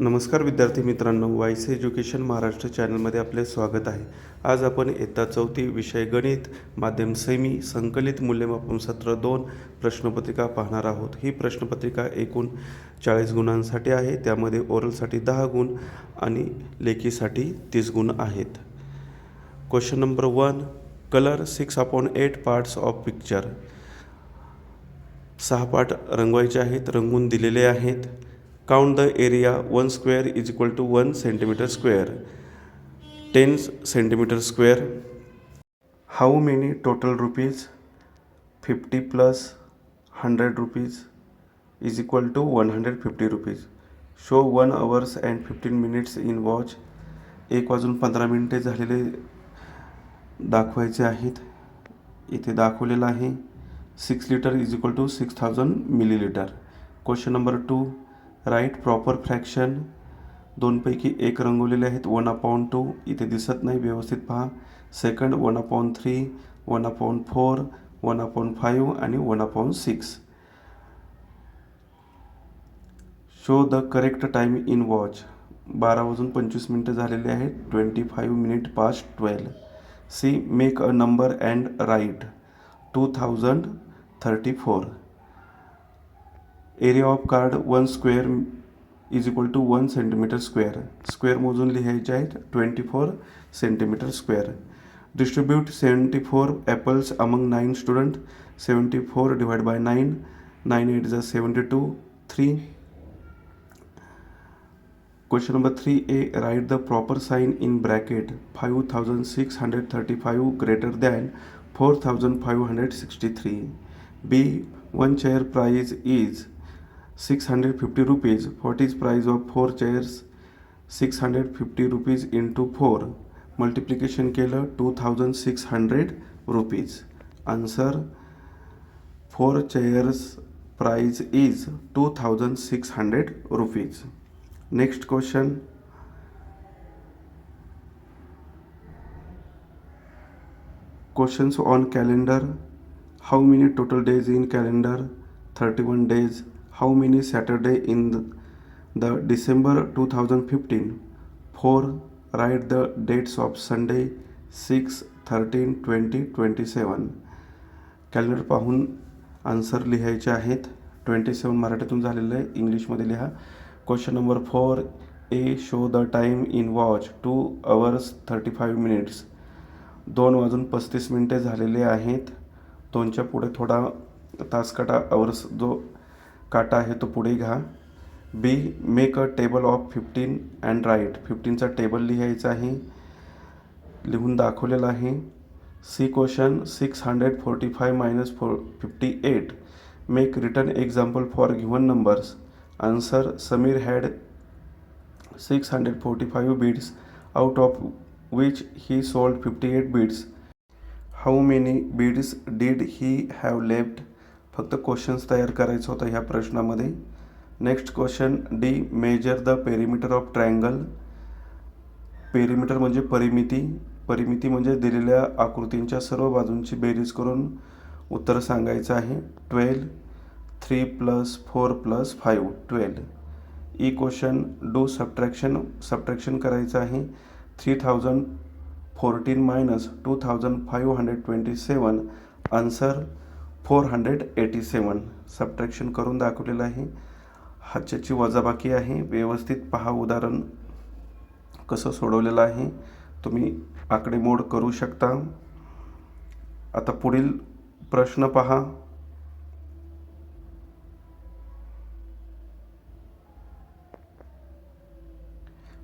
नमस्कार विद्यार्थी मित्रांनो, वायस एज्युकेशन महाराष्ट्र चॅनलमध्ये आपले स्वागत आहे. आज आपण इयत्ता 4थी विषय गणित माध्यम सेमी संकलित मूल्यमापन सत्र 2 प्रश्नपत्रिका पाहणार आहोत. ही प्रश्नपत्रिका एकूण 40 गुणांसाठी आहे. त्यामध्ये ओरलसाठी 10 गुण आणि लेखीसाठी 30 गुण आहेत. Question number 1, colour 6/8 parts of picture. 6 part रंगवायचे आहेत, रंगवून दिलेले आहेत. Count the area 1 square is equal to 1 centimeter square. 10 centimeter square. How many total rupees? 50 plus 100 rupees is equal to 150 rupees. Show 1 hours and 15 minutes in watch. 1:15 झालेले दाखवायचे आहेत. इथे दाखवलेलं आहे. 6 liter is equal to 6000 milliliter. Question number 2, write proper fraction. 2 पैकी 1 रंगवलेले आहेत. 1/2 इथे दिसत नाही, व्यवस्थित पहा. सेकंड 1/3, 1/4, 1/5 आणि 1/6. Show the correct time in watch. 12:25 झालेले आहेत. 25 minutes past 12. See make a number and write. 2034. Area of card 1 square is equal to 1 centimeter square. Square मोजून लिहायचे आहेत. 24 centimeter square. Distribute 74 apples among 9 student. 74 divided by 9. 9 8 is 72. 3. Question number 3A, write the proper sign in bracket. 5635 greater than 4563. B, one chair price is 650 rupees. What is price of 4 chairs? 650 rupees into 4. Multiplication केलं 2600 rupees. Answer, 4 chairs price is 2600 rupees. Next question. Questions on calendar. How many total days in calendar? 31 days. How many Saturday in the December 2015? 4. Write the dates of Sunday 6, 13, 20, 27. Calendar पाहून answer लिहायचे आहेत. 27 मराठीतून झालेलं आहे, इंग्लिशमध्ये लिहा. Question number 4 A, show the time in watch. 2 hours 35 minutes. 2:35 झालेले आहेत. 2च्या पुढे थोडा तास काटा, अवर्स जो काटा आहे तो पुढे घ्या. B, make a table of 15 and write. 15चा टेबल लिहायचा आहे, लिहून दाखवलेला आहे. C question 645 minus 58. Make return example for given numbers. Answer, Sameer had 645 beads out of which he sold 58 beads. How many beads did he have left? फक्त questions तयार करायचं होतं ह्या प्रश्नामध्ये. Next question D, measure the perimeter of triangle. Perimeter म्हणजे परिमिती. परिमिती म्हणजे दिलेल्या आकृतींच्या सर्व बाजूंची बेरीज करून उत्तर सांगायचं आहे. 12. 3 + 4 + 5 12. ई क्वेश्चन डू सबट्रॅक्शन करायचं आहे. 3014 - 2527. आन्सर 487. सबट्रॅक्शन करून दाखवलेलं आहे. हाच्याची वजाबाकी आहे. व्यवस्थित पहा उदाहरण कसं सोडवलेलं आहे. तुम्ही आकडेमोड करू शकता. आता पुढील प्रश्न पहा.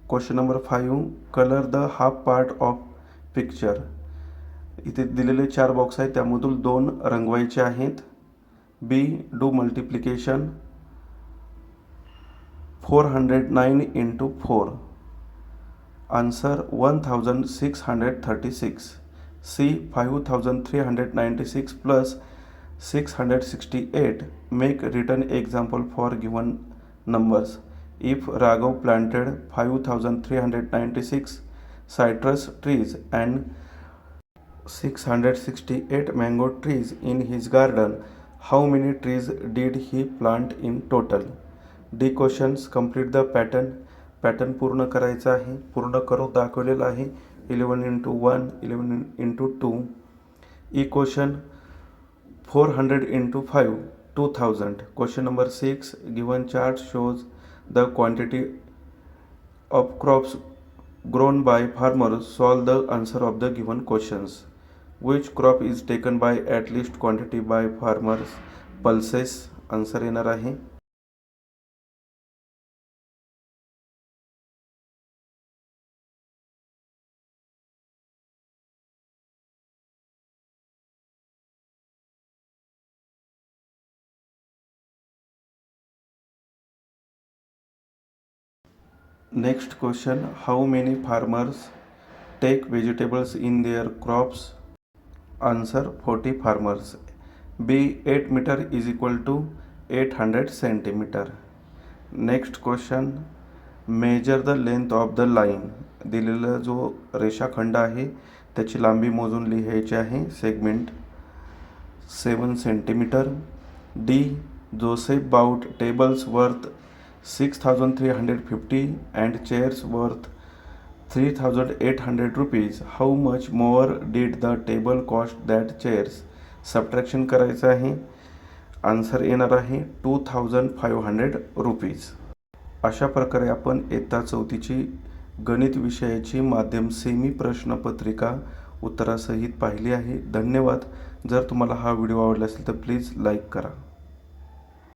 Question number 5, colour the half part of picture. इथे दिलेले 4 बॉक्स आहेत, त्यामधून 2 रंगवायचे आहेत. B, do multiplication. 409 into 4. Answer 1636. C, 5396 plus 668. Make return example for given numbers. If Raghav planted 5396 citrus trees and 668 mango trees in his garden, how many trees did he plant in total? D questions, complete the pattern. Pattern पूर्ण करायचा आहे. पूर्ण करून दाखवलेला आहे. 11 × 1 11 × 2 equation 400 × 5 2000. Question number 6. Given chart shows the quantity of crops grown by farmers. Solve the answer of the given questions. Which crop is taken by at least quantity by farmers? Pulses. Answer येणार आहे. Next question. How many farmers take vegetables in their crops? Answer 40 farmers. B. 8 meter is equal to 800 centimeter. Next question. Measure the length of the line. दिलेला जो रेषाखंड आहे त्याची लांबी मोजून लिहायची आहे. Segment 7 centimetre. D. Joseph bought tables worth 6,350 and chairs worth 3,800 rupees. How much more did the table cost that chairs? Subtraction करायचं आहे. आन्सर येणार आहे 2,500 रुपीज. अशा प्रकारे आपण इयत्ता 4थीची गणित विषयाची माध्यम सेमी प्रश्नपत्रिका उत्तरासहित पाहिली आहे. धन्यवाद. जर तुम्हाला हा व्हिडिओ आवडला असेल तर प्लीज लाईक करा.